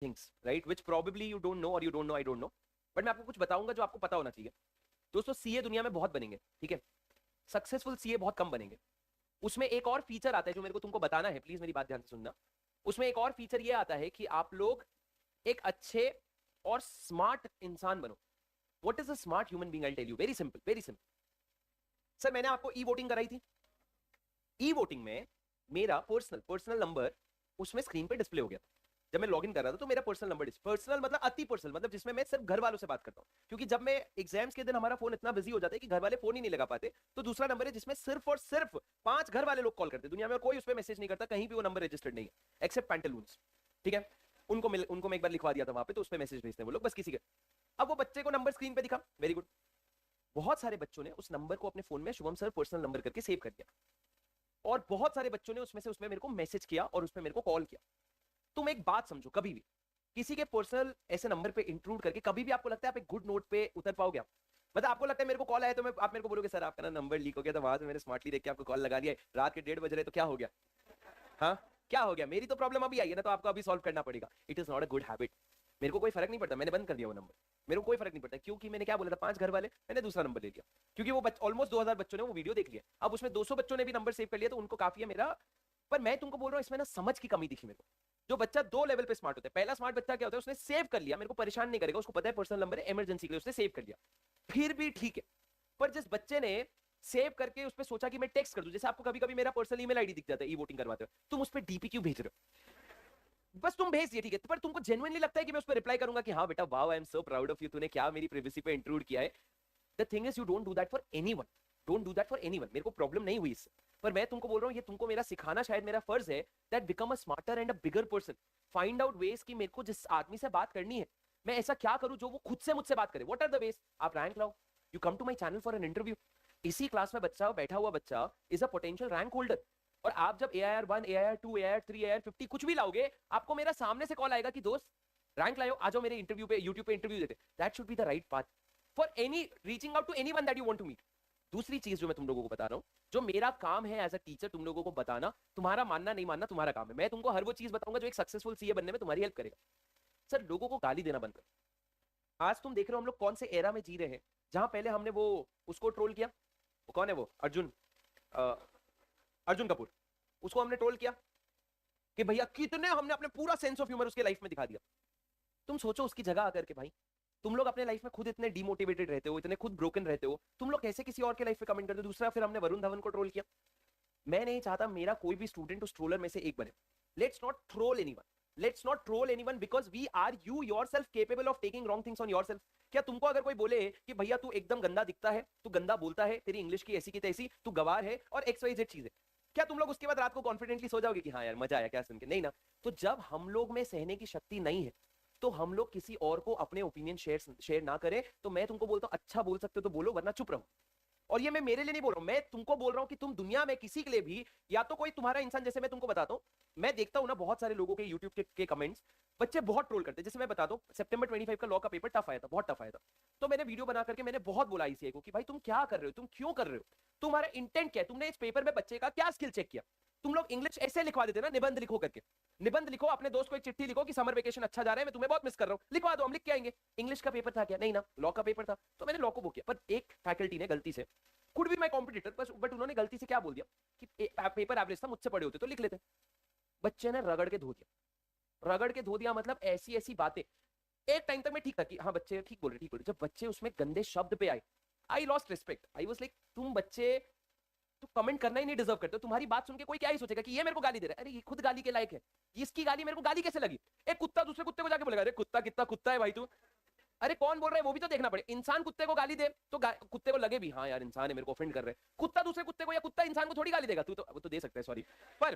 Things, right, which probably you don't know और you don't know, I don't know, but मैं आपको कुछ बताऊंगा जो आपको पता होना चाहिए। दोस्तों सीए दुनिया में बहुत बनेंगे, ठीक है, सक्सेसफुल सीए बहुत कम बनेंगे। उसमें एक और फीचर आता है जो मेरे को तुमको बताना है, प्लीज मेरी बात ध्यान से सुनना। उसमें एक और फीचर ये आता है कि आप लोग एक अच्छे और स्मार्ट इंसान बनो। What is a smart human being? I tell you, very simple, very simple. Sir मैंने आपको ई वोटिंग कराई थी, ई वोटिंग में मेरा पर्सनल पर्सनल नंबर उसमें स्क्रीन पे डिस्प्ले हो गया। जब मैं लॉगिन कर रहा था तो मेरा पर्सनल नंबर, पर्सनल मतलब अति पर्सनल, मतलब जिसमें मैं सिर्फ घर वालों से बात करता हूं, क्योंकि जब मैं एग्जाम्स के दिन हमारा फोन इतना बिजी हो जाता है कि घर वाले फोन ही नहीं लगा पाते, तो दूसरा नंबर है जिसमें सिर्फ और सिर्फ 5 घर वाले लोग कॉल करते, दुनिया में कोई उस पर मैसेज नहीं करता, कहीं भी वो नंबर रजिस्टर्ड नहीं है एक्सेप्ट पैंटलून्स, ठीक है। उनको मैं एक बार लिखवा दिया था वहां पे, तो उस पर मैसेज भेजते हैं वो लोग, बस किसी के। अब वो बच्चे को नंबर स्क्रीन पे दिखा, वेरी गुड। बहुत सारे बच्चों ने उस नंबर को अपने फोन में शुभम सर पर्सनल नंबर करके सेव कर दिया, और बहुत सारे बच्चों ने उसमें मेरे को मैसेज किया और उसमें मेरे को कॉल किया। तुम एक बात समझो, कभी भी किसी के पर्सनल ऐसे नंबर पे इंक्लूड करके कभी भी आपको लगता है आप एक गुड नोट पे उतर पाओगे? मतलब आपको लगता है मेरे को कॉल आया तो आप मेरे को बोलोगे सर आपका ना नंबर लीक हो गया, तो वहां से मैंने स्मार्टली देख के आपको कॉल लगा दिया, रात के 1:30 बज रहे तो क्या हो गया? हाँ, क्या हो गया? मेरी तो प्रॉब्लम अभी आई है ना, तो आपको अभी सॉल्व करना पड़ेगा। It is not a good habit. मेरे को कोई फर्क नहीं पड़ता, मैंने बंद कर दिया वो नंबर, मेरे को कोई फर्क नहीं पड़ता, क्योंकि मैंने क्या बोला था, 5 घर वाले, मैंने दूसरा नंबर ले लिया, क्योंकि वो ऑलमोस्ट 2000 बच्चों ने वो वीडियो देख लिया, अब उसमें 200 बच्चों ने भी नंबर सेव कर लिया, तो उनको काफी है मेरा। पर मैं तुमको बोल रहा हूँ इसमें ना समझ की कमी दिखी मेरे को। जो बच्चा 2 लेवल पे स्मार्ट होता है, पहला स्मार्ट बच्चा क्या होता है, उसने सेव कर लिया, मेरे को परेशान नहीं करेगा, उसको पता है पर्सनल नंबर है इमरजेंसी के लिए, उसने सेव कर लिया, फिर भी ठीक है। पर जिस बच्चे ने सेव करके उस पर सोचा कि मैं टेक्स्ट कर दूं, जैसे आपको कभी कभी मेरा पर्सनल ईमेल आईडी दिख जाता है ई वोटिंग करवाते हो, तुम उस पर डीपी क्यों भेज रहे हो? बस तुम भेज दिए, ठीक है, पर तुमको जेन्युइनली लगता है कि मैं उस पर रिप्लाई करूंगा कि हाँ बेटा wow I am so proud of you, तूने क्या मेरी प्राइवेसी पे इंट्रूड किया है। The thing is you don't do that for anyone, don't do that for anyone. मेरे को प्रॉब्लम नहीं हुई इससे, पर मैं तुमको बोल रहा हूँ ये तुमको मेरा सिखाना शायद मेरा फर्ज है, that become a smarter and a bigger person. Find out ways कि मेरे को जिस आदमी से बात करनी है, मैं ऐसा क्या करूं जो वो खुद से मुझसे बात करे। What are the ways? आप रैंक लाओ, you come to my channel for an interview. इसी क्लास में बच्चा बैठा हुआ बच्चा is a potential rank holder, और आप जब AIR 1 AIR 2 AIR 3 AIR 50 कुछ भी लाओगे, आपको मेरा सामने से कॉल आएगा कि दोस्त रैंक लाओ, आ जाओ मेरे इंटरव्यू पे, यूट्यूब पे इंटरव्यू देते। That should be the right path for any reaching out to anyone that you want to meet. दूसरी चीज जो मैं तुम लोगों को बता रहा हूं, जो मेरा काम है एज अ टीचर तुम लोगों को बताना, तुम्हारा मानना नहीं मानना तुम्हारा काम है, मैं तुमको हर वो चीज बताऊंगा जो एक सक्सेसफुल सीए बनने में तुम्हारी हेल्प करेगा। सर लोगों को गाली देना बंद करो। आज तुम देख रहे हो हम लोग कौन से एरा में जी रहे हैं, जहां पहले हमने वो उसको ट्रोल किया, वो कौन है वो अर्जुन, अ, अर्जुन कपूर, उसको हमने ट्रोल किया कि भैया कितने हमने अपने पूरा सेंस ऑफ ह्यूमर उसके लाइफ में दिखा दिया। तुम सोचो उसकी जगह आकर के भाई, तुम लोग अपने लाइफ में खुद इतने डिमोटिवेटेड रहते हो, इतने खुद ब्रोकन रहते हो, तुम लोग कैसे किसी और के लाइफ में कमेंट करते हो? दूसरा फिर हमने वरुण धवन को ट्रोल किया। मैं नहीं चाहता मेरा कोई भी स्टूडेंट उस ट्रोलर में से एक बने। Let's not troll anyone, let's not troll anyone, because we are you yourself capable of taking wrong things on yourself. क्या तुमको अगर कोई बोले कि भैया तू एकदम गंदा दिखता है, तू गंदा बोलता है, तेरी इंग्लिश की ऐसी की तैसी, तू गवार है और XYZ चीज है, क्या तुम लोग उसके बाद रात को कॉन्फिडेंटली सो जाओगे कि हाँ यार मजा आया क्या सुन के? नहीं ना। तो जब हम लोग में सहने की शक्ति नहीं है, तो हम लोग किसी और को अपने ओपिनियन शेयर ना करें। तो मैं तुमको बोलता हूं अच्छा बोल सकते हो तो बोलो, वरना चुप रहो। और ये मैं मेरे लिए नहीं बोल रहा हूं, मैं तुमको बोल रहा हूं कि तुम दुनिया में किसी के लिए भी, या तो कोई तुम्हारा इंसान, जैसे मैं तुमको बताता हूं, मैं देखता हूं ना बहुत सारे लोगों के यूट्यूब के कमेंट्स, बच्चे बहुत ट्रोल करते हैं। जैसे मैं बता दूं, सितंबर 25 का लॉ का पेपर टफ आया था, बहुत टफ आया था, तो मैंने वीडियो बना करके मैंने बहुत बोला ICAI को कि भाई तुम क्या कर रहे हो, तुम क्यों कर रहे हो, तुम्हारा इंटेंट क्या है, तुमने इस पेपर में बच्चे का क्या स्किल चेक किया? तुम लोग इंग्लिश ऐसे लिखवा देते ना, निबंध लिखो करके, निबंध लिखो, अपने दोस्त को एक चिट्ठी लिखो कि समर वेकेशन अच्छा जा रहा है, मैं तुम्हें बहुत मिस कर रहा हूं, लिखवा दो, हम लिख के आएंगे। इंग्लिश का पेपर था क्या? नहीं ना, लॉ का पेपर था, तो मैंने लॉ को बुक किया। पर एक फैकल्टी ने गलती से, could be my competitor, but उन्होंने गलती से क्या बोल दिया कि पेपर एवरेज था, मुझसे पढ़े होते तो लिख लेते। बच्चे ने रगड़ के धो दिया, रगड़ के धो दिया, मतलब ऐसी ऐसी बातें। एक टाइम तक मैं ठीक था कि हाँ बच्चे ठीक बोल रहे, ठीक बोल रहे, जब बच्चे उसमें गंदे शब्द पे आए, I lost respect. I was like तुम बच्चे तो कमेंट करना ही नहीं डिजर्व करते हो। तुम्हारी बात सुन के कोई क्या ही सोचेगा कि ये मेरे को गाली दे रहा है, अरे ये खुद गाली के लायक है, इसकी गाली मेरे को गाली कैसे लगी? एक कुत्ता दूसरे कुत्ते को जाके बोलेगा अरे कुत्ता कितना कुत्ता है भाई तू, अरे कौन बोल रहा है वो भी तो देखना पड़े। इंसान कुत्ते को गाली दे तो कुत्ते को लगे भी हाँ यार इंसान है मेरे को ऑफेंड कर रहे हैं, कुत्ता दूसरे कुत्ते को या कुत्ता इंसान को थोड़ी गाली देगा, तू तो वो तो दे सकता है सॉरी। पर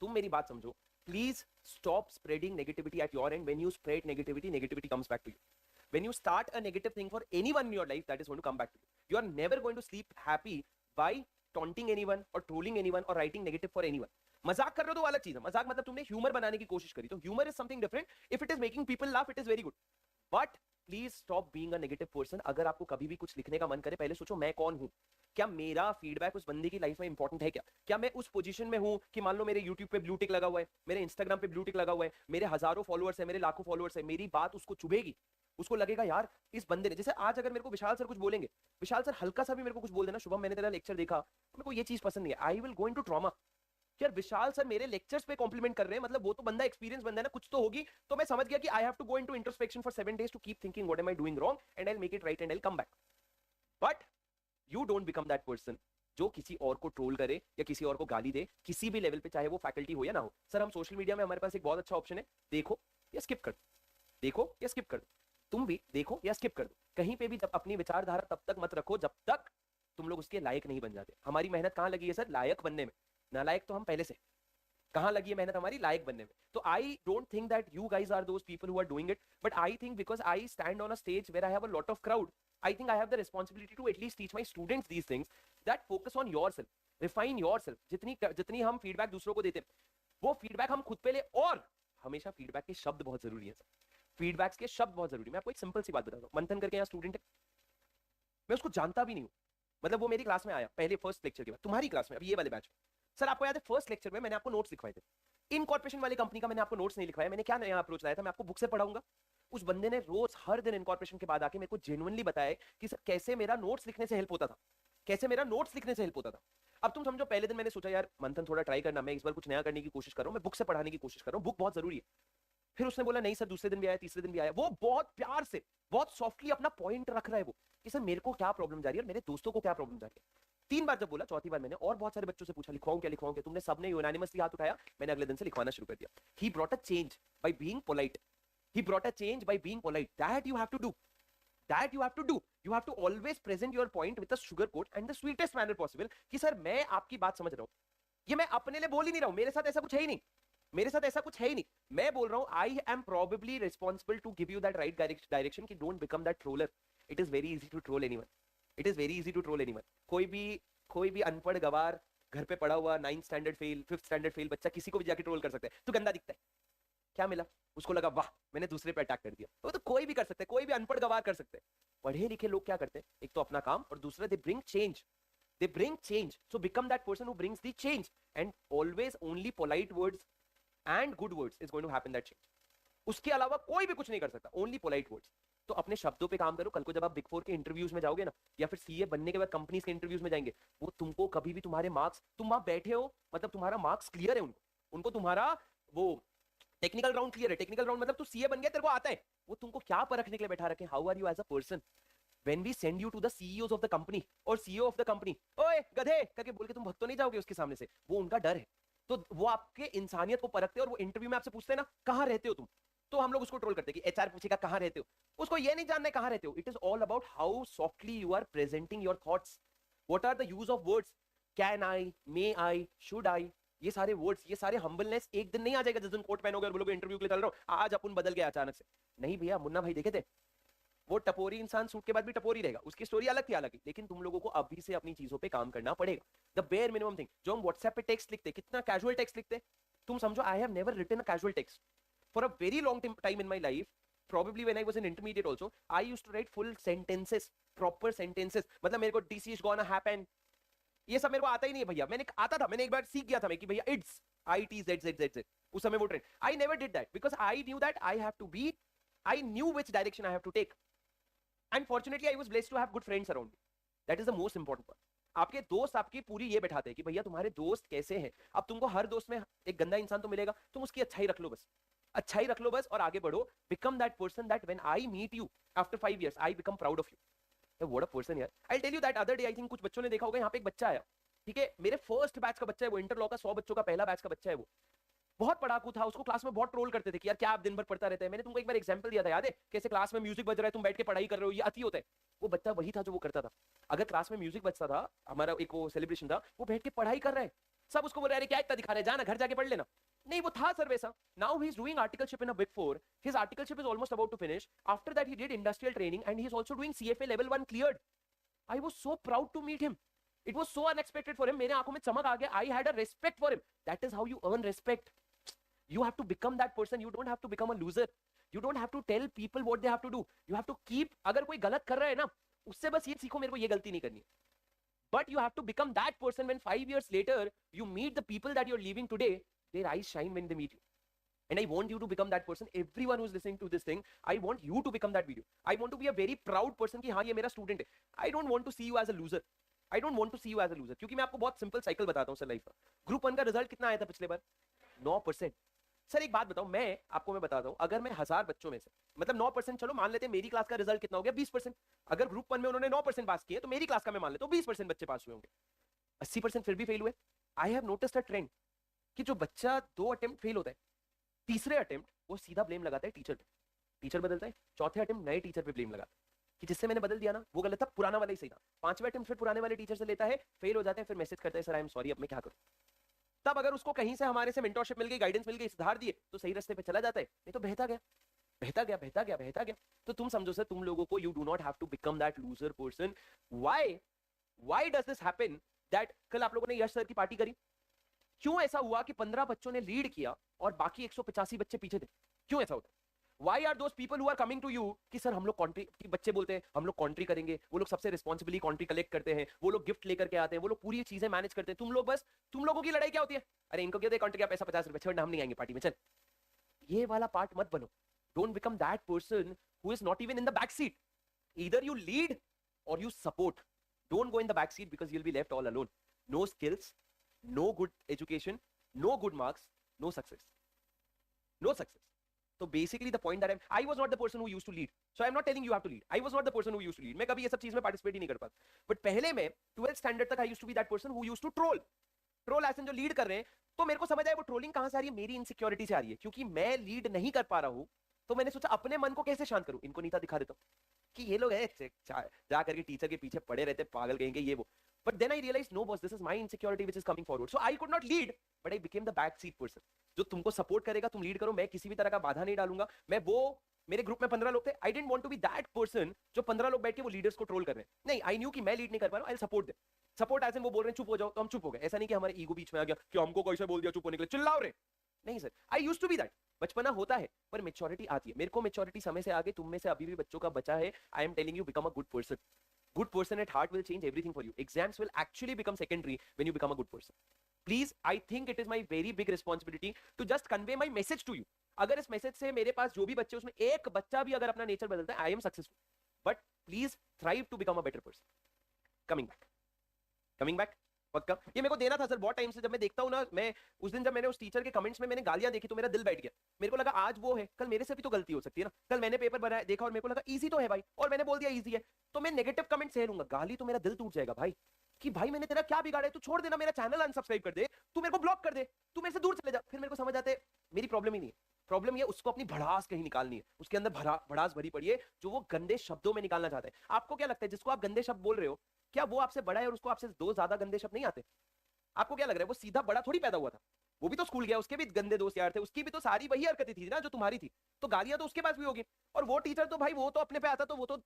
तुम मेरी बात समझो, please stop spreading negativity at your end. When you spread negativity, negativity comes back to you. When you start a negative thing for anyone in your life, that is going to come back to you. You are never going to sleep happy by taunting anyone or trolling anyone or writing negative for anyone. मजाक कर रहे हो तो अलग चीज है, मजाक मतलब तुमने ह्यूमर बनाने की कोशिश करी, तो humour is something different. If it is making people laugh, it is very good, but please stop being a negative person. अगर आपको कभी भी कुछ लिखने का मन करे, पहले सोचो मैं कौन हूं, क्या मेरा फीडबैक उस बंदे की लाइफ में इंपॉर्टेंट है? क्या मैं उस पोजीशन में हूं कि मान लो मेरे यूट्यूब पे ब्लू टिक लगा हुआ है, मेरे इंस्टाग्राम पे ब्लू टिक लगा हुआ है, मेरे हजारों फॉलोअर्स है, मेरे लाखों फॉलोअर्स है, मेरी बात उसको चुभेगी? उसको लगेगा यार इस बंदे ने, जैसे आज अगर मेरे को विशाल सर कुछ बोलेंगे, विशाल सर हल्का सा भी मेरे को कुछ बोल देना, शुभम मैंने तेरा लेक्चर देखा, मेरे को ये चीज पसंद नहीं है, I will go into trauma. यार विशाल सर मेरे लेक्चर्स पे कॉम्प्लीमेंट कर रहे हैं, मतलब वो तो बंदा एक्सपीरियंस बंदा है ना, कुछ तो होगी। तो मैं समझ गया कि I have to go into introspection for 7 days to keep thinking what am I doing wrong and I will make it right and I will come back. But you don't become that person जो किसी और को troll करे या किसी और को गाली दे, किसी भी लेवल पे, चाहे वो फैकल्टी हो या ना हो। सर हम सोशल मीडिया में, हमारे पास एक बहुत अच्छा ऑप्शन है, देखो या स्किप कर दो, देखो या स्किप कर दो। तुम भी देखो या स्किप कर दो। कहीं पे भी जब अपनी विचारधारा तब तक मत रखो जब तक तुम लोग उसके लायक नहीं बन जाते। हमारी मेहनत कहाँ लगी है सर? लायक बनने में। नालायक तो हम पहले से। कहां लगी है मेहनत हमारी? लायक बनने में। तो I don't think that you guys are those people who are doing it, but I think because I stand on a stage where I have a lot of crowd, I think I have the responsibility to at least teach my students these things, that focus on yourself, refine yourself। जितनी हम feedback दूसरों को देते हैं, वो feedback हम खुद पे ले। और हमेशा फीडबैक के शब्द बहुत जरूरी है सर, फीडबैक्स के शब्द बहुत जरूरी। मैं आपको एक सिंपल सी बात बताता हूँ। मंथन करके यहाँ स्टूडेंट है, मैं उसको जानता भी नहीं हूँ, मतलब वो मेरी क्लास में आया पहले फर्स्ट लेक्चर के बाद, तुम्हारी क्लास में, अब ये वाले बैच में। सर आपको याद है फर्स्ट लेक्चर में मैंने आपको नोट्स लिखवाए थे, इनकॉर्पोरेशन वाली कंपनी का मैंने आपको नोट्स नहीं लिखवाया। मैंने क्या नया अप्रोच लाया था? मैं आपको बुक से पढ़ाऊंगा। उस बंदे ने रोज हर दिन इनकॉर्पोरेशन के बाद आके मेरे को जेन्युइनली बताया कि सर कैसे मेरा नोट्स लिखने से हेल्प होता था, कैसे मेरा नोट्स लिखने से हेल्प होता था। अब तुम समझो, पहले दिन मैंने सोचा यार मंथन थोड़ा ट्राई करना, मैं इस बार कुछ नया करने की कोशिश कर रहा हूं, मैं बुक से पढ़ाने की कोशिश कर रहा हूं, बुक बहुत जरूरी है। फिर उसने बोला नहीं सर, दूसरे दिन भी आया, तीसरे दिन भी आया, वो बहुत प्यार से, बहुत सॉफ्टली अपना पॉइंट रख रहा है वो, कि सर मेरे को क्या प्रॉब्लम जा रही है और मेरे दोस्तों को क्या प्रॉब्लम जा रही है। 3 बार जब बोला, चौथी बार मैंने और बहुत सारे बच्चों से पूछा लिखवाऊं क्या, लिखवाऊं क्या? तुमने सबने यूनानिमसली हाथ उठाया, मैंने अगले दिन से लिखवाना शुरू कर दिया। He brought a change by being polite, he brought a change by being polite। that you have to do, that you have to do, you have to always present your point with the sugar coat and the sweetest manner possible, कि sir मैं आपकी बात समझ रहा हूं, ये मैं अपने लिए बोल ही नहीं रहा हूं, मेरे साथ ऐसा कुछ है ही नहीं, मेरे साथ ऐसा कुछ है ही नहीं। मैं बोल रहा हूं I am probably responsible to give you that right direction, कि don't become that troller. It is very easy to troll anyone, it is very easy to troll anyone. कोई भी अनपढ़ गवार, घर पे पढ़ा हुआ 9th standard fail, 5th standard fail बच्चा किसी को भी जाके ट्रोल कर सकता है। तो गंदा दिखता है, क्या मिला उसको? लगा वाह मैंने दूसरे पे अटैक कर दिया। वो तो कोई भी कर सकता है, कोई भी अनपढ़ गवार कर सकते हैं। पढ़े लिखे लोग क्या करते हैं? एक तो अपना काम, और दूसरा they bring change, they bring change. So become that person who brings the change, and always only polite words and good words is going to happen that change. उसके अलावा कोई भी कुछ नहीं कर सकता, ओनली पोलाइट वर्ड्स। तो अपने शब्दों पे काम करो। कल को जब आप बिग 4 के इंटरव्यूज में जाओगे ना, या फिर सीए बनने के बाद कंपनीज के इंटरव्यूज में जाएंगे, वो तुमको कभी भी तुम्हारे मार्क्स, तुम वहां बैठे हो मतलब तुम्हारा मार्क्स क्लियर है, उनको तुम्हारा वो टेक्निकल राउंड क्लियर है। टेक्निकल राउंड मतलब तू सीए बन गया, तेरे को आता है, वो तुमको क्या परखने के लिए बैठा रखे, how are you as a person. When we send you to the CEOs of the company और CEO of the company, ओए गधे करके बोल के तुम भग तो नहीं जाओगे उसके सामने से, वो उनका डर है। तो वो आपके इंसानियत को परखते हैं, और वो इंटरव्यू में आपसे पूछते हैं ना कहां रहते हो तुम, तो हम लोग उसको ट्रोल करते हैं कि एचआर पूछेगा कहां रहते हो, उसको ये नहीं जानना है कहां रहते हो। It is all about how softly you are presenting your thoughts, what are the use of words, can I, may I, should I, ये सारे वर्ड्स, ये सारे हम्बलनेस एक दिन नहीं आ जाएगा जिस दिन कोट पहनोगे और बोलोगे इंटरव्यू के लिए चल रहा हूं, आज अपन बदल गए अचानक से। नहीं भैया, मुन्ना भाई देखे थे, वो टपोरी इंसान सूट के बाद भी टपोरी रहेगा, उसकी स्टोरी अलग थी हालांकि, लेकिन तुम लोगों को अभी से अपनी चीजों पे काम करना पड़ेगा। द बेयर मिनिमम थिंग, जो हम व्हाट्सएप पे टेक्स्ट लिखते, कितना कैजुअल टेक्स्ट लिखते, तुम समझो I have never written a casual text for a very long time in my life. Probably when I was in intermediate also, I used to write full sentences, proper sentences। मतलब मेरे को this is gonna happen, ये सब मेरे को आता ही नहीं है भैया। मैंने आता था, मैंने एक बार सीख गया था मैं कि भैया इट्स ITZZZ, उस समय वो trend. I never did that because I knew that I have to be, I knew which direction I have to take, and fortunately I was blessed to have good friends around me. That is the most important part. आपके दोस्त आपकी पूरी ये बैठाते हैं कि भैया तुम्हारे दोस्त कैसे हैं। अब तुमको हर दोस्त में एक गंदा इंसान तो मिलेगा, तुम उसकी अच्छाई रख लो बस, अच्छाई रख लो बस, और आगे बढ़ो। Become that person that when I meet you after 5 years I become proud of you. What a person यार। I tell you that other day, I think कुछ बच्चों ने देखा होगा, यहाँ पे एक बच्चा आया, ठीक है, मेरे फर्स्ट बैच का बच्चा है वो, इंटरलॉ का 100 बच्चों का पहला बैच का बच्चा है वो, बहुत पढ़ाकू था। उसको क्लास में बहुत ट्रोल करते थे कि यार क्या आप दिन भर पढ़ता रहता है। मैंने तुमको एक बार एग्जांपल दिया था, याद है, कैसे क्लास में म्यूजिक बज रहा है, तुम बैठ के पढ़ाई कर रहे हो, ये अति होता है। वो बच्चा वही था जो वो करता था। अगर क्लास में म्यूजिक बजता था, हमारा एक वो सेलिब्रेशन था, वो बैठ के पढ़ाई कर रहा है, सब उसको बोल रहे हैं क्या इतना दिखा रहे, जाना घर जाके पढ़ लेना। नहीं, वो था सर वैसा। Now he is doing articleship in a big 4, his articleship is almost about to finish, after that he did industrial training and he is also doing CFA level 1 cleared। I was so proud to meet him. It was so unexpected for him. मेरे आंखों में चमक आ गया। I had a respect for him. That is how you earn respect. You have to become that person. You don't have to become a loser. You don't have to tell people what they have to do, you have to keep, अगर कोई गलत कर रहा है ना उससे बस ये सीखो मेरे को ये गलती नहीं करनी है. But you have to become that person when 5 years later you meet the people that you're leaving today, their eyes shine when they meet you. And I want you to become that person. Everyone who's listening to this thing, I want you to become that video. I want to be a very proud person कि हाँ ये मेरा student है. I don't want to see you as a loser. I don't want to see you as a loser. क्योंकि मैं आपको बहुत simple cycle बताता हूँ सर लाइफ का. ग्रुप 1 का रिजल्ट कितना आया था पिछले बार? 9%. सर एक बात बताओ, मैं बताता हूँ, अगर मैं 1000 बच्चों में से, मतलब 9%, चलो मान लेते हैं मेरी क्लास का रिजल्ट कितना हो गया 20%. अगर ग्रुप 1 में उन्होंने 9% पास किए तो मेरी क्लास का मैं मान लेता हूँ 20% बच्चे पास हुए होंगे, 80% फिर भी फेल हुए. I have noticed a trend कि जो बच्चा 2 अटेम्प्ट फेल होता है, तीसरे अटेम्प्ट वो सीधा ब्लेम लगाता है टीचर पे, टीचर बदलता है, चौथे अटेम्प्ट नए टीचर पे ब्लेम लगाता है कि जिससे मैंने बदल दिया ना वो गलत था, पुराना वाला ही सही था. 5वें अटेम्प्ट फिर पुराने वाले टीचर से लेता है, फेल हो जाते हैं, फिर मैसेज करता है सर आई एम सॉरी अब मैं क्या करूं. तब अगर उसको कहीं से हमारे से मेंटरशिप मिल गई, गाइडेंस मिल गई, सुधार दिए तो सही रास्ते पे चला जाता है, नहीं तो बहता गया बहता गया बहता गया बहता गया. तो तुम समझो सर, तुम लोगों को you do not have to become that loser person. Why does this happen that कल आप लोगों ने यश सर की पार्टी करी, क्यों ऐसा हुआ कि 15 बच्चों ने लीड किया और बाकी 185 बच्चे पीछे थे? क्यों ऐसा होता है? Why are those people who are coming to you कि सर हम लोग कॉन्ट्री, बच्चे बोलते हैं हम लोग कॉन्ट्री करेंगे, वो लोग सबसे रिस्पॉन्सिबली कॉन्ट्री कलेक्ट करते हैं, वो लोग गिफ्ट लेकर के आते हैं, वो लोग पूरी चीजें मैनेज करते हैं, तुम लोग बस, तुम लोगों की लड़ाई क्या होती है? अरे इनको क्या दे कॉन्ट्री का पैसा 50 रुपए, छोड़ हम नहीं आएंगे पार्टी में, चल. ये वाला पार्ट मत बनो. Don't become that person who is not even in the back seat. Either you lead और you support. Don't go in the back seat because you will be left all alone. No skills, no good education, no good marks, no success. No success. So basically the point that I was not the person who used to lead. So I'm not telling you have to lead. I was not the person who used to lead. मैं कभी ये सब चीज में participate ही नहीं कर पाता. But पहले मैं 12th standard तक I used to be that person who used to troll. Troll as in जो lead कर रहे हैं, तो मेरे को समझ आया वो trolling कहाँ से आ रही है? मेरी insecurity से आ रही है. क्योंकि मैं lead नहीं कर पा रहा हूँ, तो मैंने सोचा अपने मन को कैसे शांत करूँ? इनको नीता दिखा देता हूँ कि ये लोग है जा करके टीचर के पीछे पड़े रहते, पागल कहेंगे ये वो. But then I realized, no boss, this is my insecurity which is coming forward. So I could not lead, but I became the backseat person. जो तुमको सपोर्ट करेगा, तुम लीड करो, मैं किसी भी तरह का बाधा नहीं डालूंगा. मैं वो, मेरे ग्रुप में 15 लोग थे, I didn't want to be that person जो 15 लोग बैठ के वो लीडर्स को ट्रोल कर रहे हैं. नहीं, I knew कि मैं लीड नहीं कर पा रहा हूँ, I'll support them. सपोर्ट ऐसे वो बोल रहे हैं चुप हो जाओ तो हम चुप हो गए. ऐसा नहीं कि हमारे ईगो बीच में आ गया कि हमको कैसे बोल दिया चुप होने के लिए, चिल्लाओ रे. नहीं sir, I used to be that. बचपना होता है पर मेच्योरिटी आती है. मेरे को मेच्योरिटी समय से आगे, तुम में से अभी भी बच्चों का बचा है. I am telling you, become a good person. Good person at heart will change everything for you. Exams will actually become secondary when you become a good person. Please, I think it is my very big responsibility to just convey my message to you. अगर इस message से मेरे पास जो भी बच्चे, उसमें एक बच्चा भी अगर अपना नेचर बदलता है, I am successful. But please thrive to become a better person. Coming back. पक्का ये मेरे को देना था सर बहुत टाइम से. जब मैं देखता हूँ ना, मैं उस दिन जब मैंने उस टीचर के कमेंट्स में मैंने गालियां देखी तो मेरा दिल बैठ गया. मेरे को लगा आज वो है, कल मेरे से भी तो गलती हो सकती है ना. कल मैंने पेपर बनाया, देखा और मेरे को लगा इजी तो है भाई, और मैंने बोल दिया इजी है, तो मैं नेगेटिव कमेंट सह लूंगा. गाली तो मेरा दिल टूट जाएगा भाई कि भाई मैंने तेरा क्या बिगाड़ा है, तू छोड़ देना, मेरा चैनल अनसब्सक्राइब कर दे, तू मेरे को ब्लॉक कर दे, तू मेरे से दूर चले जा. फिर मेरे को समझ आते मेरी प्रॉब्लम ही नहीं है. प्रॉब्लम ये उसको अपनी भड़ास कहीं निकालनी है, उसके अंदर भड़ास भरी पड़ी है जो वो गंदे शब्दों में निकालना चाहता है. आपको क्या लगता है जिसको आप गंदे शब्द बोल रहे हो, क्या वो आपसे बड़ा है और उसको आपसे 2 ज्यादा गंदे शब्द नहीं आते? आपको क्या लग रहा है वो सीधा बड़ा थोड़ी पैदा हुआ था? वो भी तो स्कूल गया, उसके भी गंदे दोस्त यार थे, उसकी भी तो सारी वही हरकतें थी ना जो तुम्हारी थी, तो गालियां तो उसके पास भी होगी. और वो टीचर तो भाई वो तो अपने पे आता तो वो तो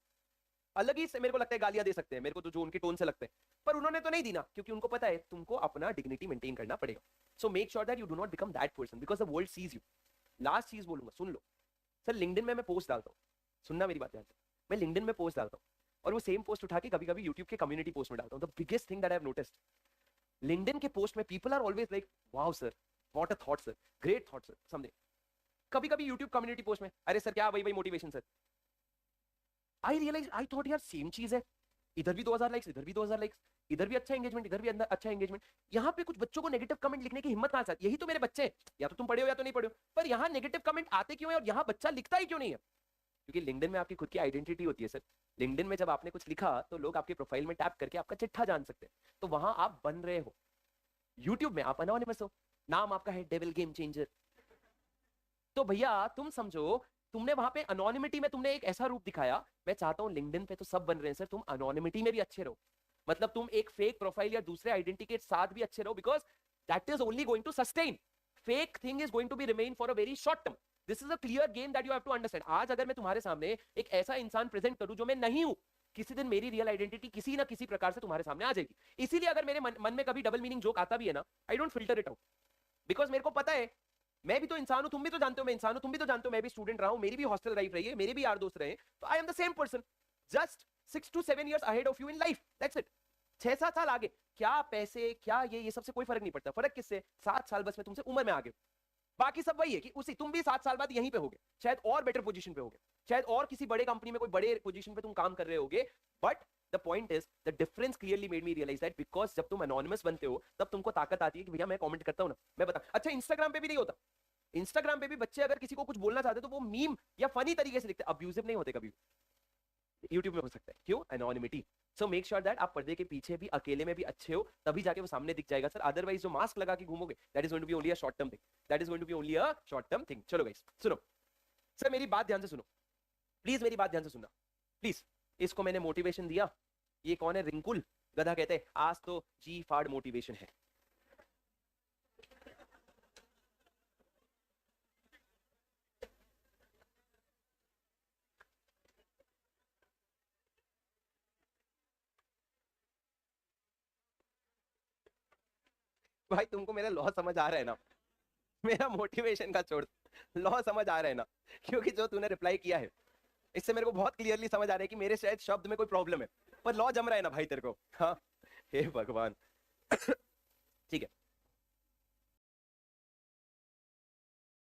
अलग ही से मेरे को लगता है गालियां दे सकते हैं मेरे को, तो जो उनके टोन से लगते हैं, पर उन्होंने तो नहीं दी ना, क्योंकि उनको पता है तुमको अपना डिग्निटी मेंटेन करना पड़ेगा. So make sure that you do not become that person because the world sees you. Last चीज बोलूंगा, सुन लो सर. लिंक्डइन में मैं पोस्ट डालता हूँ, सुनना मेरी बात ध्यान से. मैं लिंक्डइन में पोस्ट डालता हूँ और वो सेम पोस्ट उठा के कभी कभी यूट्यूब के कम्युनिटी पोस्ट में डालता हूँ. The biggest thing that I have noticed, LinkedIn के पोस्ट में people are always like, wow sir, what a thought sir, great thought sir, something. कभी कभी YouTube community post में, अरे सर क्या वही motivation sir. I realized, I thought यार same चीज है, इधर भी 2000 लाइक्स, इधर भी 2000 लाइक्स, इधर भी अच्छा एंगेजमेंट, इधर भी अंदर अच्छा एंगेजमेंट. यहाँ पे कुछ बच्चों को नेगेटिव कमेंट लिखने की हिम्मत कहाँ से आती है? यही तो मेरे बच्चे हैं, या तो तुम पढ़े हो या तो नहीं पढ़े हो, पर यहाँ नेगेटिव कमेंट आते क्यों है और यहाँ बच्चा लिखता ही क्यों नहीं है? क्योंकि लिंक्डइन में आपकी खुद की आइडेंटिटी होती है सर. लिंक्डइन में जब आपने कुछ लिखा तो लोग आपके प्रोफाइल में टैप करके आपका चिट्ठा जान सकते हैं, तो वहां आप बन रहे हो. YouTube में आप अनोनिमस हो, नाम आपका है डेविल गेम चेंजर. तो भैया तुम समझो, तुमने वहां पे अनोनिमिटी में तुमने एक ऐसा रूप दिखाया. मैं चाहता हूं लिंक्डइन पे तो सब बन रहे हैं सर, तुम अनोनिमिटी में भी अच्छे रहो. मतलब तुम एक फेक प्रोफाइल या दूसरे आइडेंटिटी के साथ भी अच्छे रहो, because that is only going to sustain. Fake thing is going to be remain for a very short term. This is a clear game that you have to understand. आज अगर मैं तुम्हारे सामने एक ऐसा इंसान प्रेजेंट करूं जो मैं नहीं हूं, किसी दिन मेरी रियल आइडेंटिटी किसी ना किसी प्रकार से तुम्हारे सामने आ जाएगी. इसीलिए अगर मेरे मन में कभी डबल मीनिंग जोक आता भी है ना, I don't filter it out, because मेरे को पता है मैं भी तो इंसान हूं, तुम भी तो जानते हो मैं इंसान हूं, तुम भी तो जानते हो मैं भी स्टूडेंट रहा हूं, मेरी भी हॉस्टल लाइफ रही है, मेरे भी यार दोस्त रहे, तो I am the same person, just 6 to 7 years ahead of you in life, that's it. 6-7 साल आगे, क्या पैसे क्या ये सबसे कोई फर्क नहीं पड़ता, फर्क किससे, 7 साल बस में तुमसे उम्र में आगे, बाकी सब वही है कि उसी तुम भी 7 साल बाद यहीं पे होगे, शायद और बेटर पोजीशन पे होगे, शायद और किसी बड़े कंपनी में कोई बड़े पोजीशन पे तुम काम कर रहे होगे, but the point is the difference clearly made me realise that because जब तुम एनोनिमस बनते हो तब तुमको ताकत आती है कि भैया मैं कमेंट करता हूं ना, मैं बता। अच्छा इंस्टाग्राम पे भी नहीं होता, इंस्टाग्राम पे भी बच्चे अगर किसी को कुछ बोलना चाहते तो वो मीम या फनी तरीके से लिखते, अब्यूजिव नहीं होते कभी, यूट्यूब में हो सकता है, क्यों, anonymity. So make sure that आप पर्दे के पीछे भी अकेले में भी अच्छे हो, तभी जाके वो सामने दिख जाएगा सर, अदरवाइज जो मास्क लगा के घूमोगे that is going to be only a short term thing, that is going to be only a short term thing. चलो गाइस सुनो, सर मेरी बात ध्यान से सुनो, प्लीज मेरी बात ध्यान से सुनना प्लीज। इसको मैंने मोटिवेशन दिया, ये कौन है, रिंकुल गधा कहते हैं, आज तो जी फाड़ मोटिवेशन है। भाई तुमको मेरा लॉ समझ आ रहा है ना, मेरा मोटिवेशन का छोड़, लॉ समझ आ रहा है ना, क्योंकि जो तूने रिप्लाई किया है इससे मेरे को बहुत क्लियरली समझ आ रहा है कि मेरे शायद शब्द में कोई प्रॉब्लम है, पर लॉ जम रहा है ना भाई तेरे को, हाँ हे भगवान। ठीक है